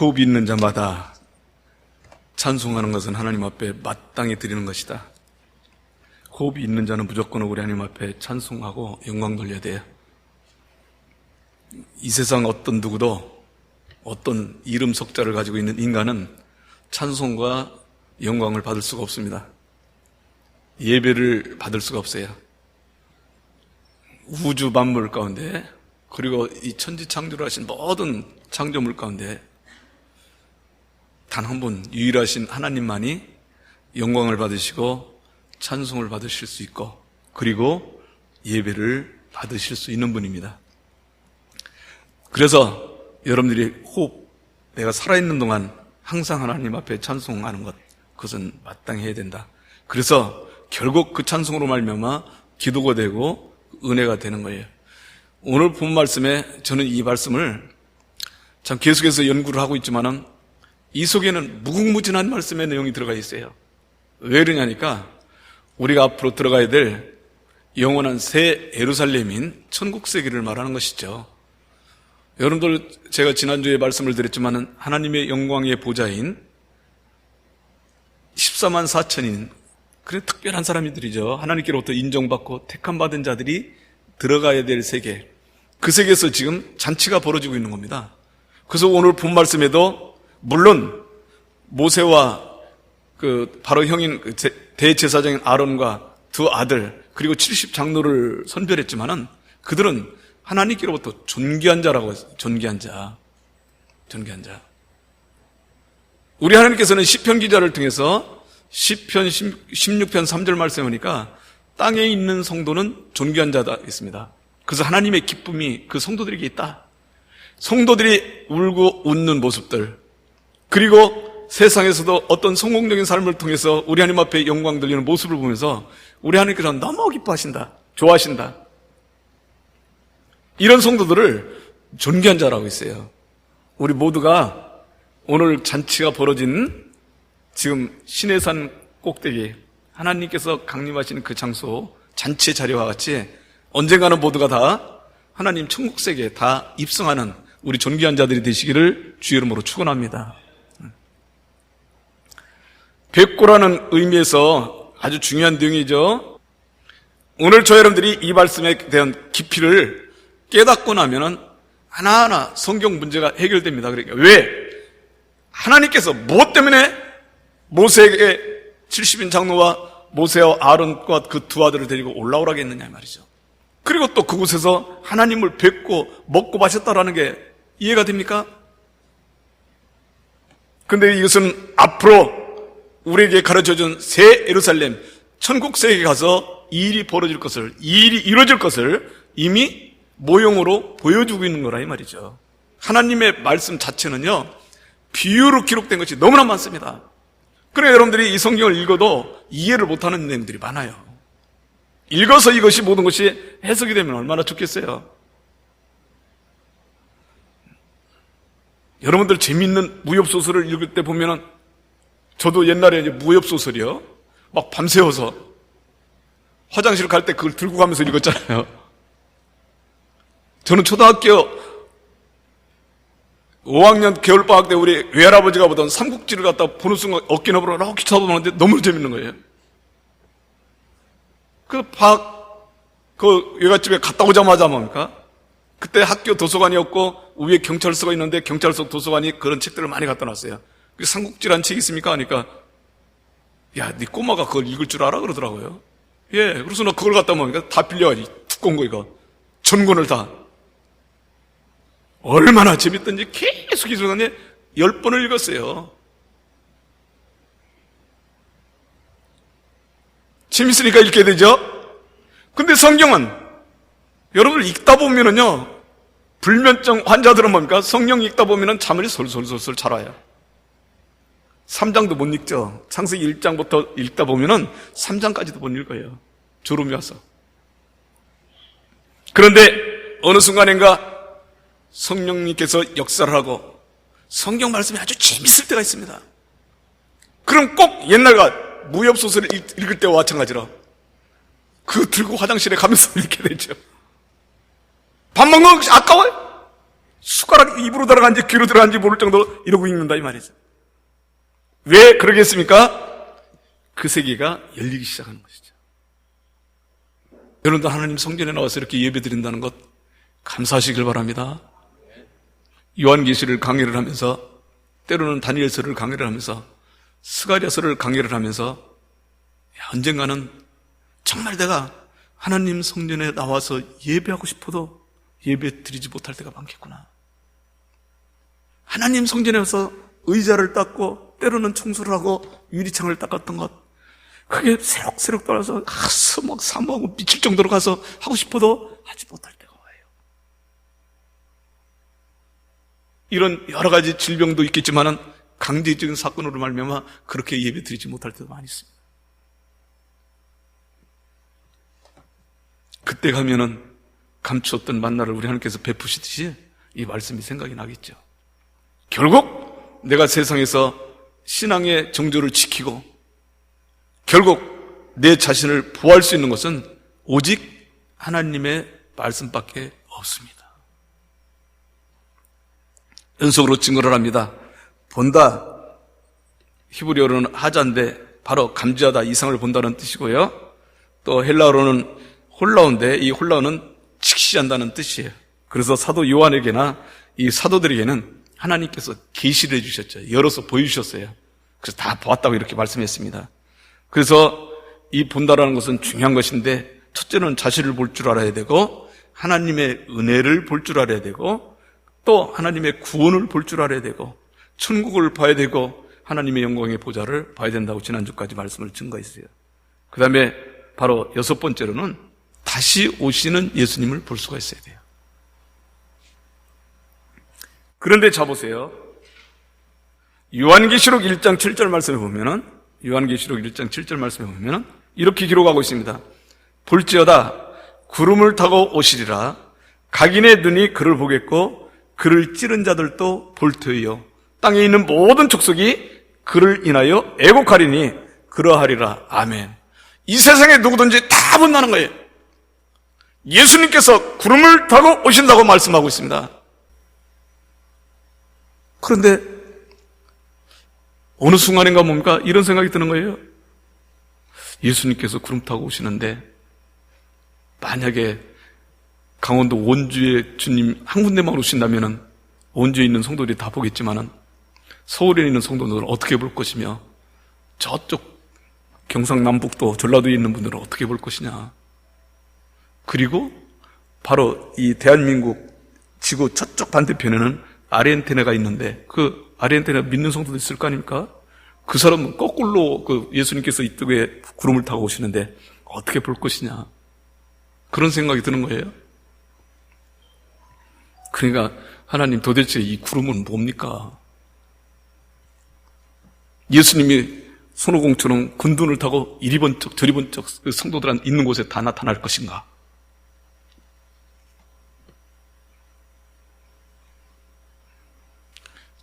호흡이 있는 자마다 찬송하는 것은 하나님 앞에 마땅히 드리는 것이다. 호흡이 있는 자는 무조건 우리 하나님 앞에 찬송하고 영광 돌려야 돼요. 이 세상 어떤 누구도 어떤 이름 석자를 가지고 있는 인간은 찬송과 영광을 받을 수가 없습니다. 예배를 받을 수가 없어요. 우주 만물 가운데 그리고 이 천지 창조를 하신 모든 창조물 가운데 단 한 분 유일하신 하나님만이 영광을 받으시고 찬송을 받으실 수 있고 그리고 예배를 받으실 수 있는 분입니다. 그래서 여러분들이 호흡, 내가 살아있는 동안 항상 하나님 앞에 찬송하는 것, 그것은 마땅히 해야 된다. 그래서 결국 그 찬송으로 말미암아 기도가 되고 은혜가 되는 거예요. 오늘 본 말씀에 저는 이 말씀을 참 계속해서 연구를 하고 있지만은 이 속에는 무궁무진한 말씀의 내용이 들어가 있어요. 왜 그러냐니까 우리가 앞으로 들어가야 될 영원한 새 예루살렘인 천국 세계를 말하는 것이죠. 여러분들 제가 지난주에 말씀을 드렸지만은 하나님의 영광의 보좌인 14만 4천인 그런 특별한 사람들이죠. 하나님께로부터 인정받고 택함받은 자들이 들어가야 될 세계, 그 세계에서 지금 잔치가 벌어지고 있는 겁니다. 그래서 오늘 본 말씀에도 물론 모세와 그 바로 형인 대제사장인 아론과 두 아들 그리고 70장로를 선별했지만은 그들은 하나님께로부터 존귀한 자라고 했어요. 존귀한 자. 우리 하나님께서는 시편 기자를 통해서 시편 16편 3절 말씀하니까 땅에 있는 성도는 존귀한 자다 있습니다. 그래서 하나님의 기쁨이 그 성도들에게 있다. 성도들이 울고 웃는 모습들, 그리고 세상에서도 어떤 성공적인 삶을 통해서 우리 하나님 앞에 영광 돌리는 모습을 보면서 우리 하나님께서 너무 기뻐하신다, 좋아하신다. 이런 성도들을 존귀한 자라고 했어요. 우리 모두가 오늘 잔치가 벌어진 지금 시내산 꼭대기 하나님께서 강림하시는 그 장소 잔치의 자리와 같이 언젠가는 모두가 다 하나님 천국 세계에 다 입성하는 우리 존귀한 자들이 되시기를 주의 이름으로 축원합니다. 뵙고라는 의미에서 아주 중요한 내용이죠. 오늘 저 여러분들이 이 말씀에 대한 깊이를 깨닫고 나면은 하나하나 성경 문제가 해결됩니다. 그러니까 왜? 하나님께서 무엇 때문에 모세에게 70인 장로와 모세와 아론과 그 두 아들을 데리고 올라오라고 했느냐 말이죠. 그리고 또 그곳에서 하나님을 뵙고 먹고 마셨다라는 게 이해가 됩니까? 근데 이것은 앞으로 우리에게 가르쳐준 새 예루살렘 천국 세계에 가서 이 일이 벌어질 것을, 이 일이 이루어질 것을 이미 모형으로 보여주고 있는 거라 이 말이죠. 하나님의 말씀 자체는요 비유로 기록된 것이 너무나 많습니다. 그래 여러분들이 이 성경을 읽어도 이해를 못하는 내용들이 많아요. 읽어서 이것이 모든 것이 해석이 되면 얼마나 좋겠어요. 여러분들 재미있는 무협소설을 읽을 때 보면은 저도 옛날에 이제 무협소설이요 막 밤새워서 화장실 갈 때 그걸 들고 가면서 읽었잖아요. 저는 초등학교 5학년 겨울방학 때 우리 외할아버지가 보던 삼국지를 갖다 보는 순간 어깨 너머로 이렇게 쳐다보는데 너무 재밌는 거예요. 그 외갓집에 갔다 오자마자 뭡니까? 그때 학교 도서관이었고 위에 경찰서가 있는데 경찰서 도서관이 그런 책들을 많이 갖다 놨어요. 삼국지란 책이 있습니까? 하니까 야, 네 꼬마가 그걸 읽을 줄 알아? 그러더라고요. 예, 그래서 나 그걸 갖다 뭡니까? 다 빌려가지. 두꺼운 거 이거. 전권을 다. 얼마나 재밌던지 계속 읽었는데 10번을 읽었어요. 재밌으니까 읽게 되죠? 근데 성경은 여러분들 읽다 보면은요, 불면증 환자들은 뭡니까? 성경 읽다 보면은 잠을 솔솔솔솔 잘 와요. 3장도 못 읽죠. 창세기 1장부터 읽다 보면은 3장까지도 못 읽어요. 졸음이 와서. 그런데 어느 순간인가 성령님께서 역사를 하고 성경 말씀이 아주 재밌을 때가 있습니다. 그럼 꼭 옛날과 무협소설을 읽을 때와 마찬가지로 그거 들고 화장실에 가면서 읽게 되죠. 밥 먹는 것이 아까워요. 숟가락이 입으로 들어간지 귀로 들어간지 모를 정도로 이러고 읽는다 이 말이죠. 왜 그러겠습니까? 그 세계가 열리기 시작하는 것이죠. 여러분도 하나님 성전에 나와서 이렇게 예배 드린다는 것 감사하시길 바랍니다. 요한계시를 강의를 하면서, 때로는 다니엘서를 강의를 하면서, 스가랴서를 강의를 하면서 언젠가는 정말 내가 하나님 성전에 나와서 예배하고 싶어도 예배 드리지 못할 때가 많겠구나. 하나님 성전에 와서 의자를 닦고 때로는 청소를 하고 유리창을 닦았던 것, 그게 새록새록 돌아서 막 사모하고 미칠 정도로 가서 하고 싶어도 하지 못할 때가 와요. 이런 여러 가지 질병도 있겠지만은 강제적인 사건으로 말미암아 그렇게 예배 드리지 못할 때도 많이 있습니다. 그때 가면은 감추었던 만나를 우리 하나님께서 베푸시듯이 이 말씀이 생각이 나겠죠. 결국 내가 세상에서 신앙의 정조를 지키고 결국 내 자신을 보호할 수 있는 것은 오직 하나님의 말씀밖에 없습니다. 연속으로 증거를 합니다. 본다, 히브리어로는 하자인데 바로 감지하다, 이상을 본다는 뜻이고요. 또 헬라어로는 홀라오인데 이 홀라오는 직시한다는 뜻이에요. 그래서 사도 요한에게나 이 사도들에게는 하나님께서 계시를 해주셨죠. 열어서 보여주셨어요. 그래서 다 보았다고 이렇게 말씀했습니다. 그래서 이 본다라는 것은 중요한 것인데, 첫째는 자신을 볼 줄 알아야 되고, 하나님의 은혜를 볼 줄 알아야 되고, 또 하나님의 구원을 볼 줄 알아야 되고, 천국을 봐야 되고, 하나님의 영광의 보좌를 봐야 된다고 지난주까지 말씀을 증거했어요. 그 다음에 바로 여섯 번째로는 다시 오시는 예수님을 볼 수가 있어야 돼요. 그런데 자 보세요. 요한계시록 1장 7절 말씀에 보면은, 요한계시록 1장 7절 말씀에 보면은 이렇게 기록하고 있습니다. 볼지어다 구름을 타고 오시리라. 각인의 눈이 그를 보겠고 그를 찌른 자들도 볼 터이요 땅에 있는 모든 족속이 그를 인하여 애곡하리니 그러하리라. 아멘. 이 세상에 누구든지 다 본다는 거예요. 예수님께서 구름을 타고 오신다고 말씀하고 있습니다. 그런데 어느 순간인가 뭡니까? 이런 생각이 드는 거예요. 예수님께서 구름 타고 오시는데 만약에 강원도 원주에 주님 한 군데만 오신다면은 원주에 있는 성도들이 다 보겠지만은 서울에 있는 성도들은 어떻게 볼 것이며 저쪽 경상남북도 전라도에 있는 분들은 어떻게 볼 것이냐. 그리고 바로 이 대한민국 지구 저쪽 반대편에는 아르헨티나가 있는데 그 아르헨티나 믿는 성도도 있을 거 아닙니까? 그 사람은 거꾸로 그 예수님께서 이쪽에 구름을 타고 오시는데 어떻게 볼 것이냐. 그런 생각이 드는 거예요. 그러니까 하나님 도대체 이 구름은 뭡니까? 예수님이 손오공처럼 군둔을 타고 이리 번쩍 저리 번쩍 그 성도들한테 있는 곳에 다 나타날 것인가?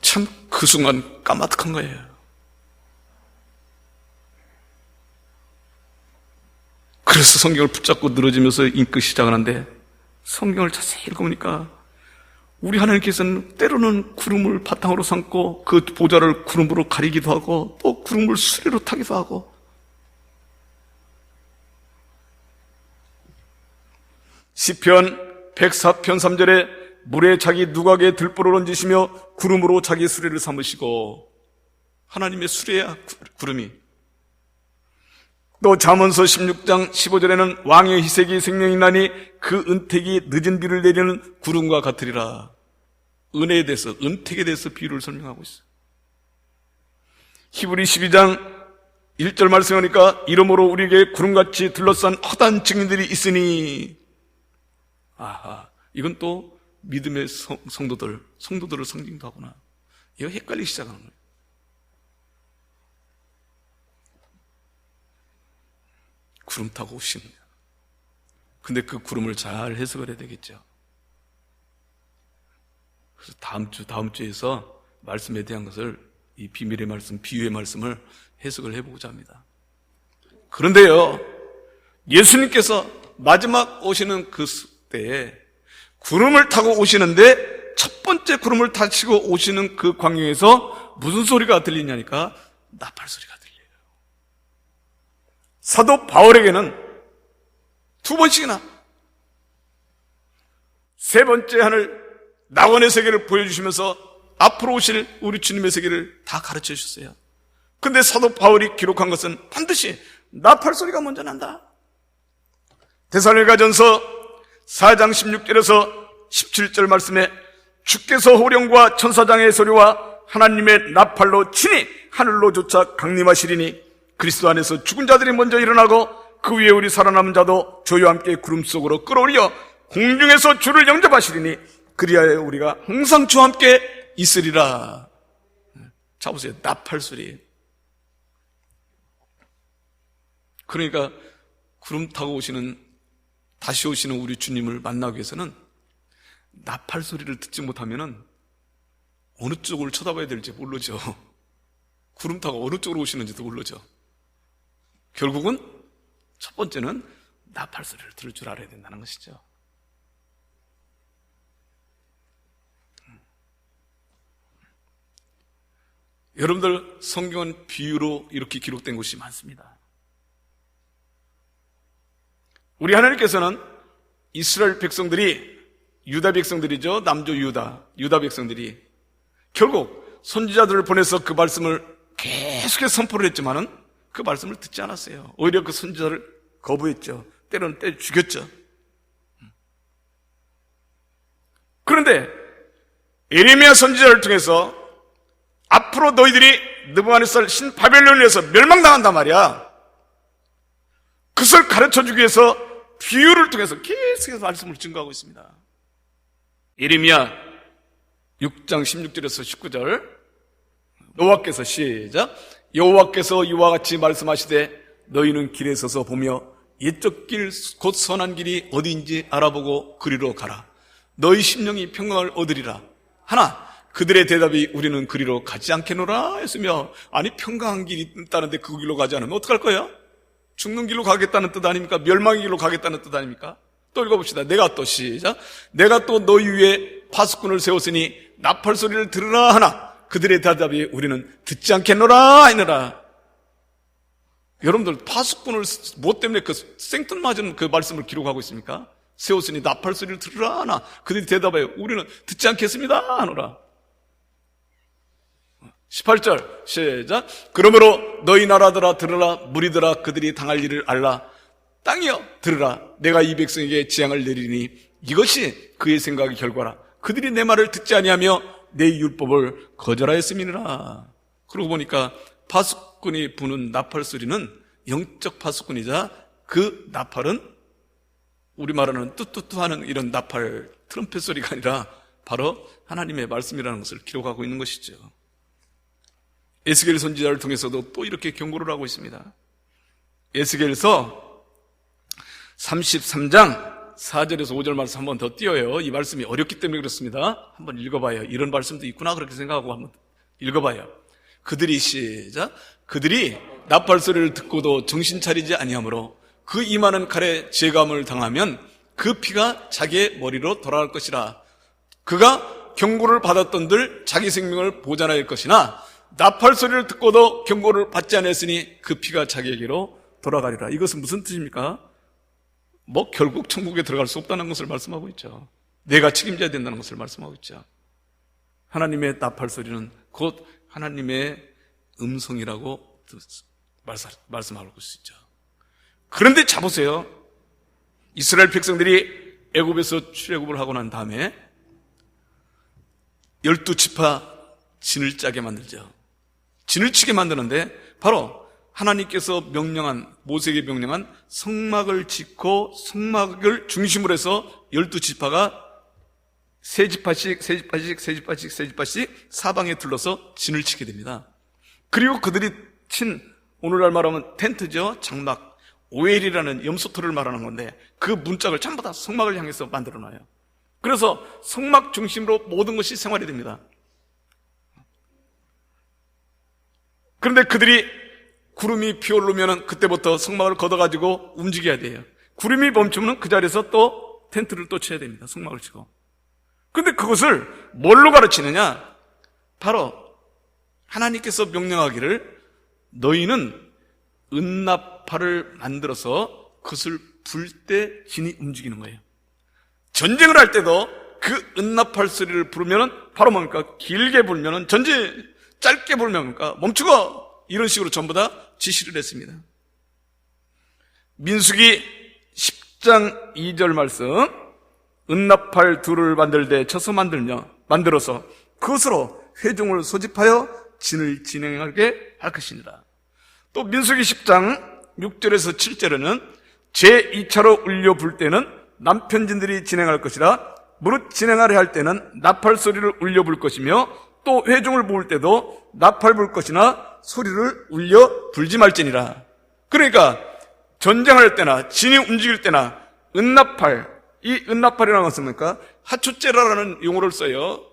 참 그 순간 까마득한 거예요. 그래서 성경을 붙잡고 늘어지면서 읽기 시작하는데 성경을 자세히 읽어보니까 우리 하나님께서는 때로는 구름을 바탕으로 삼고 그 보좌를 구름으로 가리기도 하고 또 구름을 수레로 타기도 하고 시편 104편 3절에 물에 자기 누각에 들보를 얹으시며 구름으로 자기 수레를 삼으시고 하나님의 수레야 구름이. 또 잠언서 16장 15절에는 왕의 희색이 생명이 나니 그 은택이 늦은 비를 내리는 구름과 같으리라. 은혜에 대해서 은택에 대해서 비유를 설명하고 있어요. 히브리 12장 1절 말씀하니까 이러므로 우리에게 구름같이 둘러싼 허다한 증인들이 있으니 아하 이건 또 믿음의 성도들을 상징도 하구나. 이거 헷갈리기 시작하는 거예요. 구름 타고 오십니다. 근데 그 구름을 잘 해석을 해야 되겠죠. 그래서 다음 주에서 말씀에 대한 것을 이 비밀의 말씀, 비유의 말씀을 해석을 해보고자 합니다. 그런데요, 예수님께서 마지막 오시는 그 때에 구름을 타고 오시는데 첫 번째 구름을 타시고 오시는 그 광야에서 무슨 소리가 들리냐니까 나팔 소리가 들려요. 사도 바울에게는 두 번씩이나 세 번째 하늘 낙원의 세계를 보여주시면서 앞으로 오실 우리 주님의 세계를 다 가르쳐 주셨어요. 근데 사도 바울이 기록한 것은 반드시 나팔 소리가 먼저 난다. 데살로니가전서 4장 16절에서 17절 말씀에 주께서 호령과 천사장의 소리와 하나님의 나팔로 친히 하늘로 쫓아 강림하시리니 그리스도 안에서 죽은 자들이 먼저 일어나고 그 위에 우리 살아남은 자도 저희와 함께 구름 속으로 끌어올려 공중에서 주를 영접하시리니 그리하여 우리가 항상 주와 함께 있으리라. 자 보세요. 나팔 소리. 그러니까 구름 타고 다시 오시는 우리 주님을 만나기 위해서는 나팔 소리를 듣지 못하면 어느 쪽을 쳐다봐야 될지 모르죠. 구름 타고 어느 쪽으로 오시는지도 모르죠. 결국은 첫 번째는 나팔 소리를 들을 줄 알아야 된다는 것이죠. 여러분들 성경은 비유로 이렇게 기록된 곳이 많습니다. 우리 하나님께서는 이스라엘 백성들이 유다 백성들이죠. 남조 유다 백성들이 결국 선지자들을 보내서 그 말씀을 계속해서 선포를 했지만은 그 말씀을 듣지 않았어요. 오히려 그 선지자를 거부했죠. 때로는 때려 죽였죠. 그런데 예레미야 선지자를 통해서 앞으로 너희들이 느부갓네살 신 바벨론에서 멸망당한단 말이야. 그것을 가르쳐주기 위해서 비유를 통해서 계속해서 말씀을 증거하고 있습니다. 예레미야 6장 16절에서 19절 여호와께서 시작 여호와께서 이와 같이 말씀하시되 너희는 길에 서서 보며 옛적 길 곧 선한 길이 어디인지 알아보고 그리로 가라. 너희 심령이 평강을 얻으리라. 하나 그들의 대답이 우리는 그리로 가지 않겠노라 했으며 아니 평강한 길이 있다는데 그 길로 가지 않으면 어떡할 거예요? 죽는 길로 가겠다는 뜻 아닙니까? 멸망의 길로 가겠다는 뜻 아닙니까? 또 읽어봅시다. 내가 또 시작 내가 또 너희 위에 파수꾼을 세웠으니 나팔 소리를 들으라 하나 그들의 대답이 우리는 듣지 않겠노라 하느라. 여러분들 파수꾼을 뭐 때문에 그 생뚱맞은 그 말씀을 기록하고 있습니까? 세웠으니 나팔 소리를 들으라 하나 그들의 대답에 우리는 듣지 않겠습니다 하노라. 18절 시작 그러므로 너희 나라들아 들으라 무리들아 그들이 당할 일을 알라. 땅이여 들으라 내가 이 백성에게 재앙을 내리니 이것이 그의 생각의 결과라. 그들이 내 말을 듣지 아니하며 내 율법을 거절하였음이니라. 그러고 보니까 파수꾼이 부는 나팔 소리는 영적 파수꾼이자 그 나팔은 우리 말하는 뚜뚜뚜 하는 이런 나팔 트럼펫 소리가 아니라 바로 하나님의 말씀이라는 것을 기록하고 있는 것이죠. 에스겔 선지자를 통해서도 또 이렇게 경고를 하고 있습니다. 에스겔서 33장 4절에서 5절 말씀 한번 더 띄어요. 이 말씀이 어렵기 때문에 그렇습니다. 한번 읽어봐요. 이런 말씀도 있구나 그렇게 생각하고 한번 읽어봐요. 그들이 시작 그들이 나팔 소리를 듣고도 정신 차리지 아니하므로 그 임하는 칼에 재감을 당하면 그 피가 자기의 머리로 돌아갈 것이라. 그가 경고를 받았던들 자기 생명을 보존할 것이나 나팔 소리를 듣고도 경고를 받지 않았으니 그 피가 자기에게로 돌아가리라. 이것은 무슨 뜻입니까? 결국 천국에 들어갈 수 없다는 것을 말씀하고 있죠. 내가 책임져야 된다는 것을 말씀하고 있죠. 하나님의 나팔 소리는 곧 하나님의 음성이라고 말씀하고 있죠. 그런데 자보세요. 이스라엘 백성들이 애굽에서 출애굽을 하고 난 다음에 12지파 진을 짜게 만들죠. 진을 치게 만드는데 바로 하나님께서 모세에게 명령한 성막을 짓고 성막을 중심으로 해서 12지파가 세 지파씩 사방에 둘러서 진을 치게 됩니다. 그리고 그들이 친 오늘날 말하면 텐트죠. 장막, 오엘이라는 염소토를 말하는 건데 그 문짝을 전부 다 성막을 향해서 만들어놔요. 그래서 성막 중심으로 모든 것이 생활이 됩니다. 그런데 그들이 구름이 피어오르면 그때부터 성막을 걷어가지고 움직여야 돼요. 구름이 멈추면 그 자리에서 또 텐트를 또 쳐야 됩니다. 성막을 치고. 근데 그것을 뭘로 가르치느냐? 바로 하나님께서 명령하기를 너희는 은나팔을 만들어서 그것을 불 때 진이 움직이는 거예요. 전쟁을 할 때도 그 은나팔 소리를 부르면은 바로 뭡니까? 길게 불면은 전쟁, 짧게 불면 뭡니까? 멈추고! 이런 식으로 전부 다 지시를 했습니다. 민수기 10장 2절 말씀, 은나팔 둘을 만들되 쳐서 만들어서 그것으로 회중을 소집하여 진을 진행하게 할 것이니라. 또 민수기 10장 6절에서 7절에는 제2차로 울려 불 때는 남편진들이 진행할 것이라 무릇 진행하려 할 때는 나팔 소리를 울려 불 것이며 또 회중을 모을 때도 나팔 불 것이나 소리를 울려 불지 말지니라. 그러니까 전쟁할 때나 진이 움직일 때나 은나팔, 이 은나팔이라는 것은 뭡니까? 하초째라는 용어를 써요.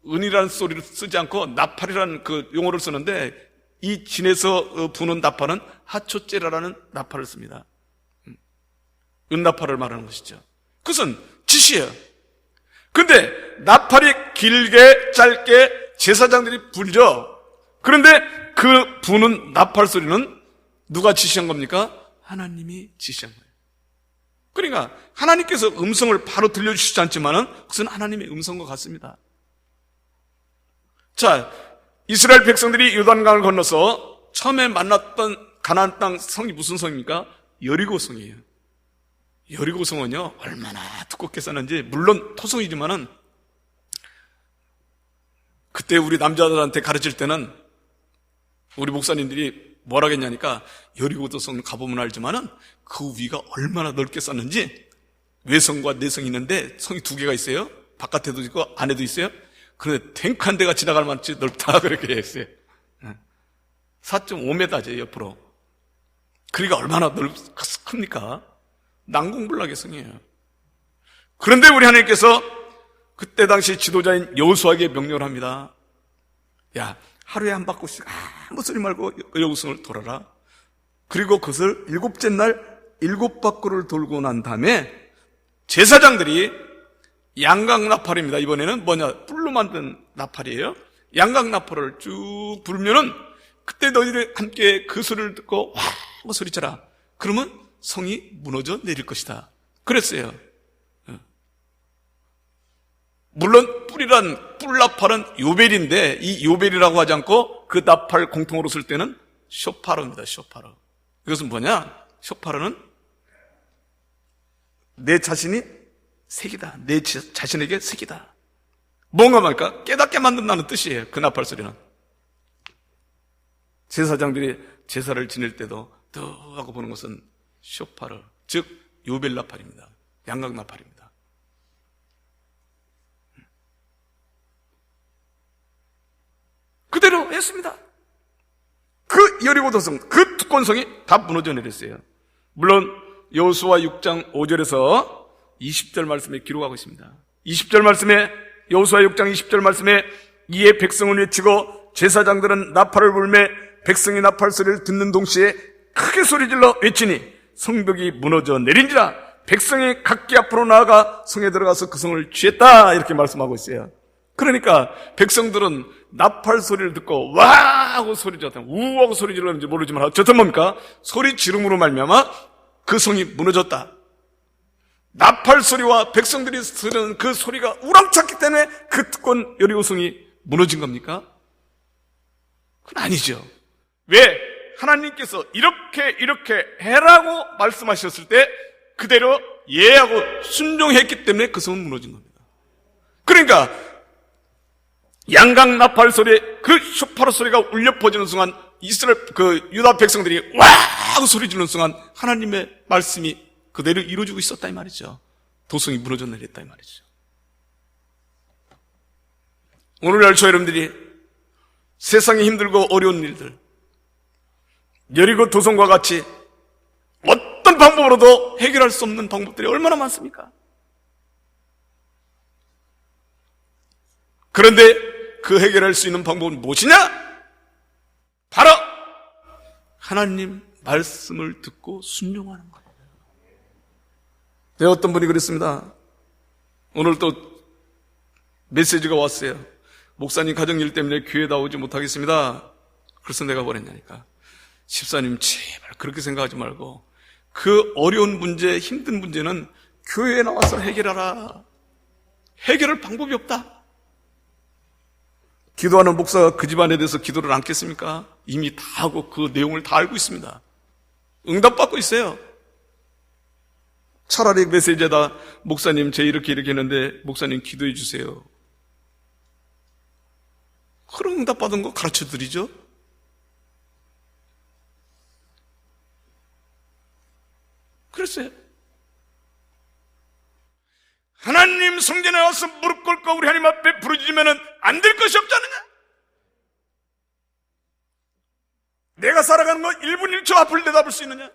은이라는 소리를 쓰지 않고 나팔이라는 그 용어를 쓰는데 이 진에서 부는 나팔은 하초째라는 나팔을 씁니다. 은나팔을 말하는 것이죠. 그것은 지시예요. 근데 나팔이 길게 짧게 제사장들이 불죠. 그런데 그 부는 나팔 소리는 누가 지시한 겁니까? 하나님이 지시한 거예요. 그러니까 하나님께서 음성을 바로 들려주시지 않지만은 그것은 하나님의 음성과 같습니다. 자, 이스라엘 백성들이 요단강을 건너서 처음에 만났던 가나안 땅 성이 무슨 성입니까? 여리고성이에요. 여리고성은요 얼마나 두껍게 쌓는지, 물론 토성이지만은 그때 우리 남자들한테 가르칠 때는 우리 목사님들이 뭐라 했냐니까 여리고성 가보면 알지만은 그 위가 얼마나 넓게 쌓는지, 외성과 내성이 있는데 성이 두 개가 있어요. 바깥에도 있고 안에도 있어요. 그런데 탱크 한 대가 지나갈 만치 넓다 그렇게 했어요. 4.5m죠 옆으로. 그러니까 얼마나 큽니까? 난공불락의 성이에요. 그런데 우리 하나님께서 그때 당시 지도자인 여호수아에게 명령을 합니다. 야, 하루에 한 바퀴씩 아무 소리 말고 여리고성을 돌아라. 그리고 그것을 7째 날 7바퀴를 돌고 난 다음에 제사장들이 양각나팔입니다. 이번에는 뭐냐? 뿔로 만든 나팔이에요. 양각나팔을 쭉 불면은 그때 너희들 함께 그 소리를 듣고 와 하고 소리쳐라. 그러면 성이 무너져 내릴 것이다. 그랬어요. 물론 뿔나팔은 요벨인데 이 요벨이라고 하지 않고 그 나팔 공통으로 쓸 때는 쇼파르입니다. 쇼파르. 이것은 뭐냐? 쇼파르는 내 자신이 색이다. 내 자신에게 색이다. 뭔가 말까? 깨닫게 만든다는 뜻이에요. 그 나팔 소리는. 제사장들이 제사를 지낼 때도 더 하고 보는 것은 쇼파르, 즉 요벨 나팔입니다. 양각 나팔입니다. 그대로 했습니다. 그 여리고 도성, 그 두꺼운 성이 다 무너져 내렸어요. 물론 여호수아 6장 5절에서 20절 말씀에 기록하고 있습니다. 20절 말씀에, 여호수아 6장 20절 말씀에 이에 백성은 외치고 제사장들은 나팔을 불매 백성이 나팔 소리를 듣는 동시에 크게 소리질러 외치니 성벽이 무너져 내린지라 백성이 각기 앞으로 나아가 성에 들어가서 그 성을 취했다 이렇게 말씀하고 있어요. 그러니까 백성들은 나팔 소리를 듣고 와 하고 소리 질렀다, 우 하고 소리 질렀는지 모르지만 어쨌든 뭡니까? 소리 지름으로 말미암아 그 성이 무너졌다. 나팔 소리와 백성들이 들은 그 소리가 우렁찼기 때문에 그 두꺼운 여리고성이 무너진 겁니까? 그건 아니죠. 왜? 하나님께서 이렇게 해라고 말씀하셨을 때 그대로 예하고 순종했기 때문에 그 성은 무너진 겁니다. 그러니까 양각 나팔 소리, 그 쇼파르 소리가 울려 퍼지는 순간 이스라엘 그 유다 백성들이 와 하고 소리 지르는 순간 하나님의 말씀이 그대로 이루어지고 있었다 이 말이죠. 도성이 무너져 내렸다 이 말이죠. 오늘날 저 여러분들이 세상에 힘들고 어려운 일들, 여리고 도성과 같이 어떤 방법으로도 해결할 수 없는 방법들이 얼마나 많습니까? 그런데 그 해결할 수 있는 방법은 무엇이냐? 바로 하나님 말씀을 듣고 순종하는 거예요. 네, 어떤 분이 그랬습니다. 오늘 또 메시지가 왔어요. 목사님 가정일 때문에 교회 나오지 못하겠습니다. 그래서 내가 뭐랬냐니까. 집사님 제발 그렇게 생각하지 말고 그 어려운 문제, 힘든 문제는 교회에 나와서 해결하라. 해결할 방법이 없다. 기도하는 목사가 그 집안에 대해서 기도를 않겠습니까? 이미 다 하고 그 내용을 다 알고 있습니다. 응답받고 있어요. 차라리 메시지에다 목사님 제 이렇게 했는데 목사님 기도해 주세요. 그런 응답받은 거 가르쳐 드리죠. 그랬어요. 하나님 성전에 와서 무릎 꿇고 우리 하나님 앞에 부르짖으면 안 될 것이 없지 않느냐? 내가 살아가는 거 1분 1초 앞을 내다볼 수 있느냐?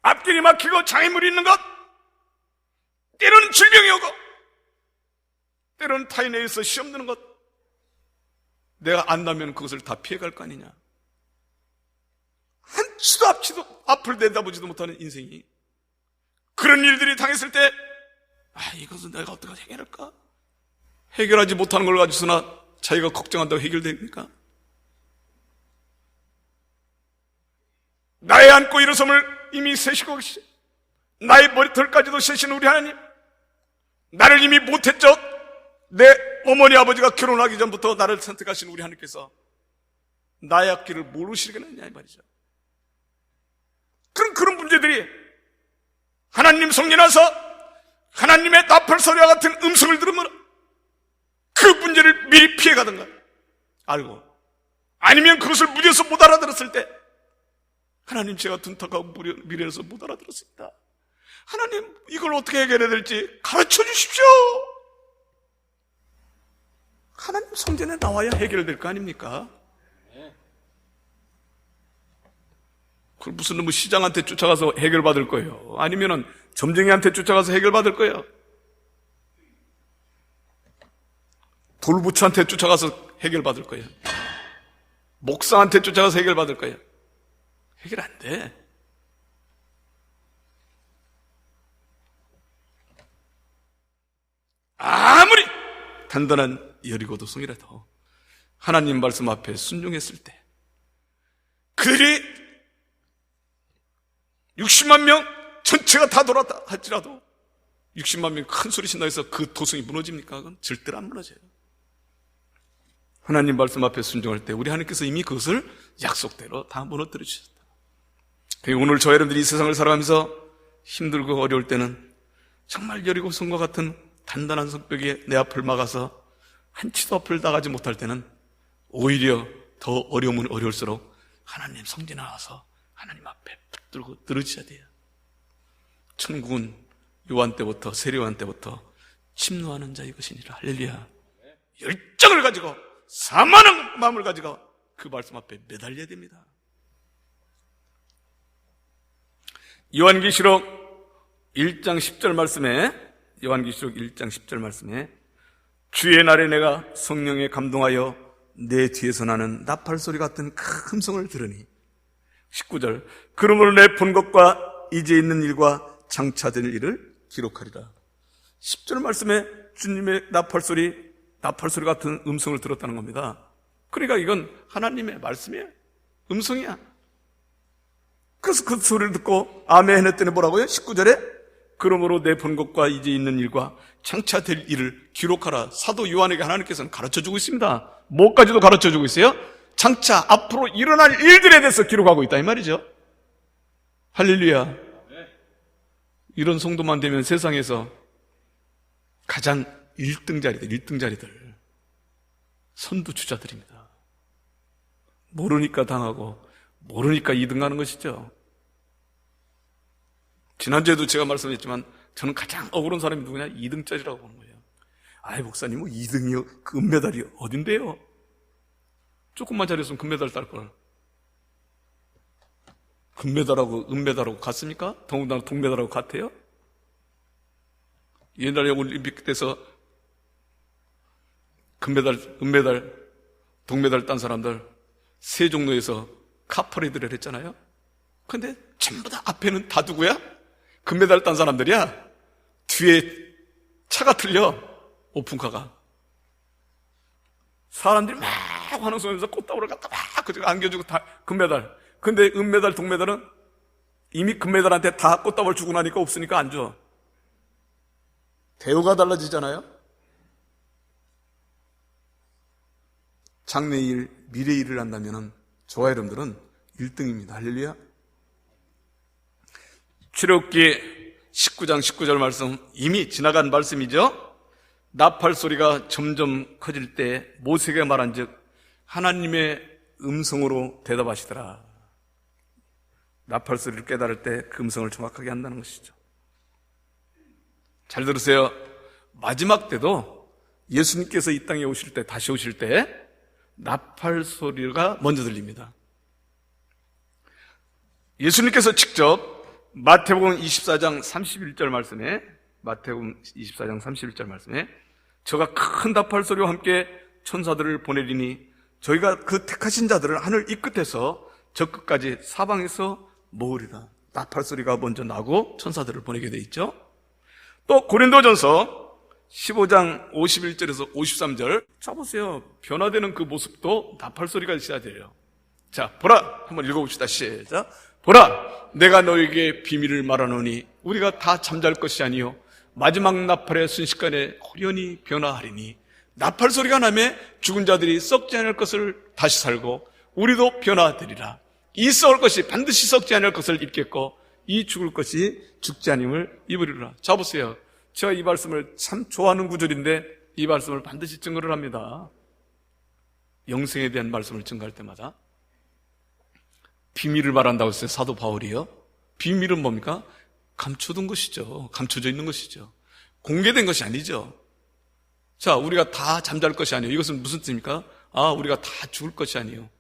앞길이 막히고 장애물이 있는 것, 때로는 질병이 오고 때로는 타인에 의해서 시험 드는 것, 내가 안다면 그것을 다 피해갈 거 아니냐? 한치도 앞치도 앞을 내다보지도 못하는 인생이, 그런 일들이 당했을 때 이것은 내가 어떻게 해결할까? 해결하지 못하는 걸 가지고서나 자기가 걱정한다고 해결됩니까? 나의 안고 일어섬을 이미 세시고 계시, 나의 머리털까지도 세신 우리 하나님, 나를 이미 못했죠. 내 어머니 아버지가 결혼하기 전부터 나를 선택하신 우리 하나님께서 나의 앞길을 모르시겠느냐 이 말이죠. 그런 문제들이 하나님 성전에 와서 하나님의 나팔 소리와 같은 음성을 들으면 그 문제를 미리 피해가든가 알고, 아니면 그것을 무뎌서 못 알아들었을 때 하나님 제가 둔탁하고 미련해서 못 알아들었습니다. 하나님 이걸 어떻게 해결해야 될지 가르쳐 주십시오. 하나님 성전에 나와야 해결될 거 아닙니까? 그걸 무슨 놈의 시장한테 쫓아가서 해결받을 거예요? 아니면은 점쟁이한테 쫓아가서 해결받을 거예요? 돌부처한테 쫓아가서 해결받을 거예요? 목사한테 쫓아가서 해결받을 거예요? 해결 안 돼. 아무리 단단한 여리고도성이라도 하나님 말씀 앞에 순종했을 때 그들이 60만 명 전체가 다 돌았다 할지라도 60만 명 큰 소리 신다 해서 그 도성이 무너집니까? 그건 절대로 안 무너져요. 하나님 말씀 앞에 순종할 때 우리 하나님께서 이미 그것을 약속대로 다 무너뜨려 주셨다. 오늘 저 여러분들이 이 세상을 살아가면서 힘들고 어려울 때는 정말 여리고성과 같은 단단한 성벽이 내 앞을 막아서 한치도 앞을 나가지 못할 때는 오히려 더 어려우면 어려울수록 하나님 성전에 나와서 하나님 앞에 붙들고 늘어져야 돼요. 천국은 요한 때부터 세례요한 때부터 침노하는 자의 것이니라. 할렐루야. 열정을 가지고 사만한 마음을 가지고 그 말씀 앞에 매달려야 됩니다. 요한계시록 1장 10절 말씀에, 요한계시록 1장 10절 말씀에 주의 날에 내가 성령에 감동하여 내 뒤에서 나는 나팔소리 같은 큰 음성을 들으니 19절 그러므로 내 본 것과 이제 있는 일과 장차될 일을 기록하리라. 10절 말씀에 주님의 나팔소리 같은 음성을 들었다는 겁니다. 그러니까 이건 하나님의 말씀이에요. 음성이야. 그래서 그 소리를 듣고 아멘 했더니 뭐라고요? 19절에 그러므로 내 본 것과 이제 있는 일과 장차될 일을 기록하라. 사도 요한에게 하나님께서는 가르쳐주고 있습니다. 뭐까지도 가르쳐주고 있어요? 장차 앞으로 일어날 일들에 대해서 기록하고 있다 이 말이죠. 할렐루야. 이런 성도만 되면 세상에서 가장 1등자리들 선두주자들입니다. 모르니까 당하고 모르니까 2등하는 것이죠. 지난주에도 제가 말씀했지만 저는 가장 억울한 사람이 누구냐? 2등짜리라고 보는 거예요. 아이 목사님 뭐 2등이요? 그 은메달이 어딘데요? 조금만 잘했으면 금메달 딸 걸. 금메달하고 은메달하고 같습니까? 더군다나 동메달하고 같아요? 옛날에 올림픽 때서 금메달, 은메달, 동메달 딴 사람들 세 종로에서 카퍼레이드를 했잖아요. 근데 전부 다 앞에는 다 누구야? 금메달 딴 사람들이야. 뒤에 차가 틀려. 오픈카가. 사람들이 막 환호 소리면서 꽃다발을 갖다 막 그저 안겨주고 다 금메달. 근데 은메달, 동메달은 이미 금메달한테 다 꽃다발 주고 나니까 없으니까 안 줘. 대우가 달라지잖아요. 장래일, 미래일을 한다면 저와 여러분들은 1등입니다. 할렐루야. 출애굽기 19장 19절 말씀, 이미 지나간 말씀이죠. 나팔 소리가 점점 커질 때 모세가 말한 즉 하나님의 음성으로 대답하시더라. 나팔 소리를 깨달을 때 그 음성을 정확하게 한다는 것이죠. 잘 들으세요. 마지막 때도 예수님께서 이 땅에 오실 때, 다시 오실 때 나팔 소리가 먼저 들립니다. 예수님께서 직접 마태복음 24장 31절 말씀에, 마태복음 24장 31절 말씀에 저가 큰 나팔 소리와 함께 천사들을 보내리니 저희가 그 택하신 자들을 하늘 이 끝에서 저 끝까지 사방에서 모으리라. 나팔 소리가 먼저 나고 천사들을 보내게 돼 있죠. 또 고린도전서 15장 51절에서 53절 쳐보세요. 변화되는 그 모습도 나팔 소리가 있어야 돼요. 자, 보라. 한번 읽어봅시다. 시작. 보라, 내가 너에게 비밀을 말하노니 우리가 다 잠잘 것이 아니요 마지막 나팔의 순식간에 호련히 변화하리니 나팔 소리가 나매 죽은 자들이 썩지 않을 것을 다시 살고 우리도 변화되리라. 이 썩을 것이 반드시 썩지 않을 것을 입겠고 이 죽을 것이 죽지 않음을 입으리라. 자, 보세요. 제가 이 말씀을 참 좋아하는 구절인데 이 말씀을 반드시 증거를 합니다. 영생에 대한 말씀을 증거할 때마다 비밀을 말한다고 했어요. 사도 바울이요. 비밀은 뭡니까? 감춰둔 것이죠. 감춰져 있는 것이죠. 공개된 것이 아니죠. 자, 우리가 다 잠잘 것이 아니에요. 이것은 무슨 뜻입니까? 우리가 다 죽을 것이 아니에요.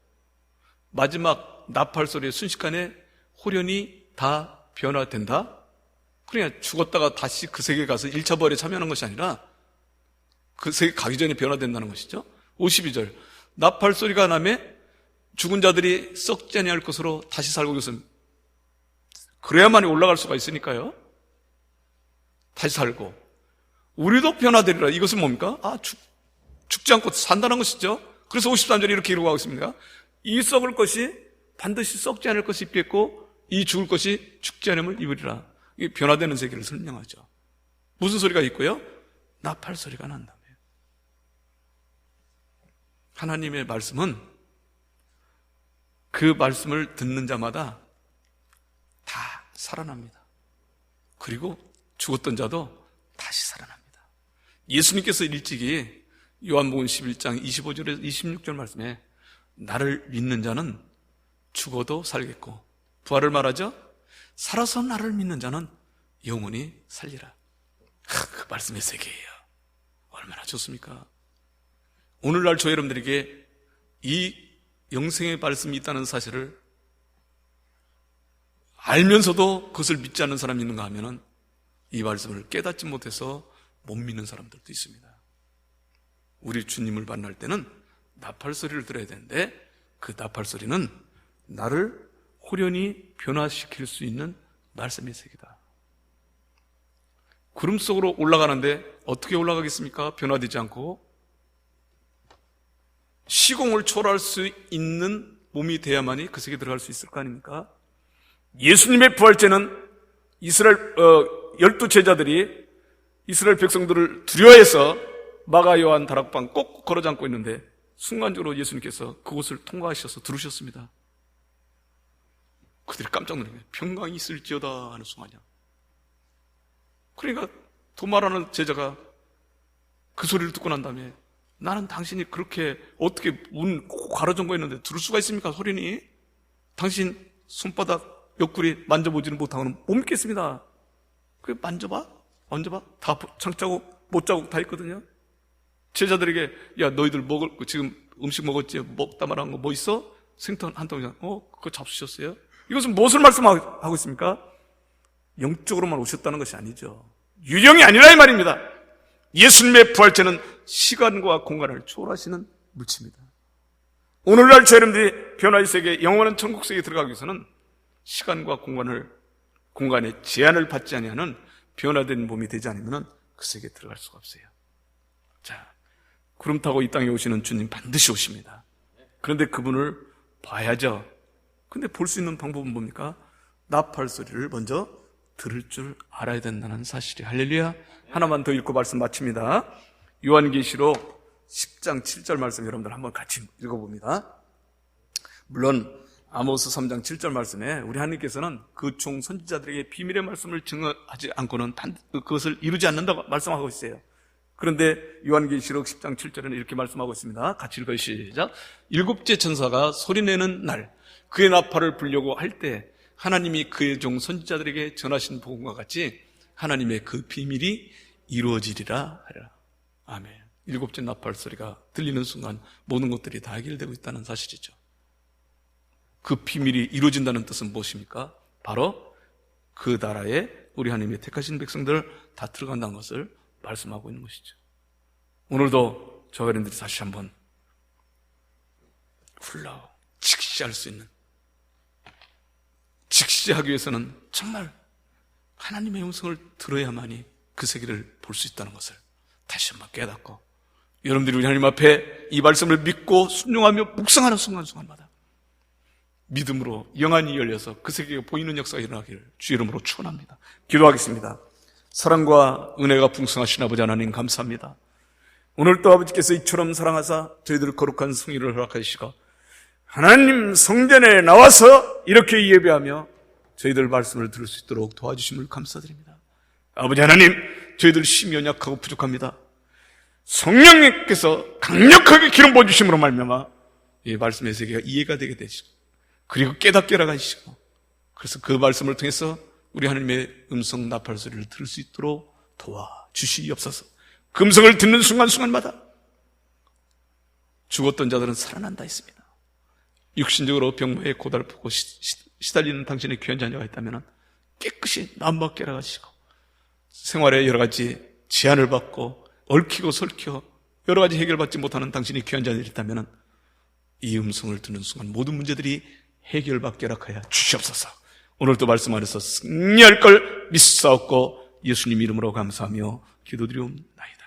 마지막 나팔 소리의 순식간에 호련히 다 변화된다? 그러니까 죽었다가 다시 그 세계에 가서 1차 부활에 참여하는 것이 아니라 그 세계 가기 전에 변화된다는 것이죠. 52절. 나팔 소리가 나면 죽은 자들이 썩지 아니할 것으로 다시 살고, 이것은 그래야만이 올라갈 수가 있으니까요. 다시 살고 우리도 변화되리라. 이것은 뭡니까? 죽지 않고 산다는 것이죠. 그래서 53절에 이렇게 기록하고 있습니다. 이 썩을 것이 반드시 썩지 않을 것이 입겠고 이 죽을 것이 죽지 않음을 입으리라. 이 변화되는 세계를 설명하죠. 무슨 소리가 있고요? 나팔 소리가 난다며. 하나님의 말씀은 그 말씀을 듣는 자마다 다 살아납니다. 그리고 죽었던 자도 다시 살아납니다. 예수님께서 일찍이 요한복음 11장 25절에서 26절 말씀에 나를 믿는 자는 죽어도 살겠고, 부활을 말하죠. 살아서 나를 믿는 자는 영원히 살리라. 그 말씀의 세계예요. 얼마나 좋습니까? 오늘날 저 여러분들에게 이 영생의 말씀이 있다는 사실을 알면서도 그것을 믿지 않는 사람이 있는가 하면은 이 말씀을 깨닫지 못해서 못 믿는 사람들도 있습니다. 우리 주님을 만날 때는 나팔 소리를 들어야 되는데 그 나팔 소리는 나를 호련히 변화시킬 수 있는 말씀의 세계다. 구름 속으로 올라가는데 어떻게 올라가겠습니까? 변화되지 않고. 시공을 초월할 수 있는 몸이 돼야만이 그 세계에 들어갈 수 있을 거 아닙니까? 예수님의 부활제는 이스라엘 12 제자들이 이스라엘 백성들을 두려워해서 마가 요한 다락방 꼭 걸어 잠고 있는데 순간적으로 예수님께서 그곳을 통과하셔서 들으셨습니다. 그들이 깜짝 놀란 거예요. 평강이 있을지어다 하는 순간이야. 그러니까 도마라는 제자가 그 소리를 듣고 난 다음에 나는 당신이 그렇게 어떻게 문 꼭 가로잠궈 있는데 들을 수가 있습니까? 소리니? 당신 손바닥 옆구리 만져보지는 못하고는 못 믿겠습니다. 그래, 만져봐? 다 창자국, 못자국 다 있거든요. 제자들에게 야, 너희들 먹을 거 지금 음식 먹었지? 먹다 말한 거 뭐 있어? 생선 한 덩이. 그거 잡수셨어요? 이것은 무엇을 말씀하고 있습니까? 영적으로만 오셨다는 것이 아니죠. 유령이 아니라 이 말입니다. 예수님의 부활체는 시간과 공간을 초월하시는 물체입니다. 오늘날 저 여러분들이 변화의 세계, 영원한 천국 세계에 들어가기 위해서는 시간과 공간의 제한을 받지 아니하는 변화된 몸이 되지 않으면 그 세계에 들어갈 수가 없어요. 자, 구름 타고 이 땅에 오시는 주님 반드시 오십니다. 그런데 그분을 봐야죠. 근데 볼 수 있는 방법은 뭡니까? 나팔 소리를 먼저 들을 줄 알아야 된다는 사실이. 할렐루야. 하나만 더 읽고 말씀 마칩니다. 요한계시록 10장 7절 말씀 여러분들 한번 같이 읽어봅니다. 물론 아모스 3장 7절 말씀에 우리 하나님께서는 그 종 선지자들에게 비밀의 말씀을 증언하지 않고는 그것을 이루지 않는다고 말씀하고 있어요. 그런데 요한계시록 10장 7절에는 이렇게 말씀하고 있습니다. 같이 읽어요. 시작. 일곱째 천사가 소리내는 날 그의 나팔을 불려고 할 때 하나님이 그의 종 선지자들에게 전하신 복음과 같이 하나님의 그 비밀이 이루어지리라 하라. 아멘. 일곱째 나팔 소리가 들리는 순간 모든 것들이 다 해결되고 있다는 사실이죠. 그 비밀이 이루어진다는 뜻은 무엇입니까? 바로 그 나라에 우리 하나님의 택하신 백성들 다 들어간다는 것을 말씀하고 있는 것이죠. 오늘도 저와 여러분들이 다시 한번 직시할 수 있는, 직시하기 위해서는 정말 하나님의 음성을 들어야만이 그 세계를 볼 수 있다는 것을 다시 한번 깨닫고, 여러분들이 우리 하나님 앞에 이 말씀을 믿고 순종하며 묵상하는 순간순간마다 믿음으로 영안이 열려서 그 세계가 보이는 역사가 일어나기를 주 이름으로 축원합니다. 기도하겠습니다. 사랑과 은혜가 풍성하신 아버지 하나님 감사합니다. 오늘 또 아버지께서 이처럼 사랑하사 저희들을 거룩한 성의를 허락하시고 하나님 성전에 나와서 이렇게 예배하며 저희들 말씀을 들을 수 있도록 도와주심을 감사드립니다. 아버지 하나님, 저희들 심히 연약하고 부족합니다. 성령님께서 강력하게 기름 부어주심으로 말미암아 이 말씀의 세계가 이해가 되게 되시고 그리고 깨닫게 하시고, 그래서 그 말씀을 통해서 우리 하나님의 음성 나팔 소리를 들을 수 있도록 도와주시옵소서. 그 음성을 듣는 순간순간마다 죽었던 자들은 살아난다 했습니다. 육신적으로 병마에 고달프고 시달리는 당신의 귀한 자녀가 있다면 깨끗이 남받게 하시고, 생활에 여러 가지 제한을 받고 얽히고 설켜 여러 가지 해결받지 못하는 당신의 귀한 자녀들이 있다면 이 음성을 듣는 순간 모든 문제들이 해결받게 하여 주시옵소서. 오늘도 말씀 안에서 승리할 걸 믿사옵고 예수님 이름으로 감사하며 기도드리옵나이다.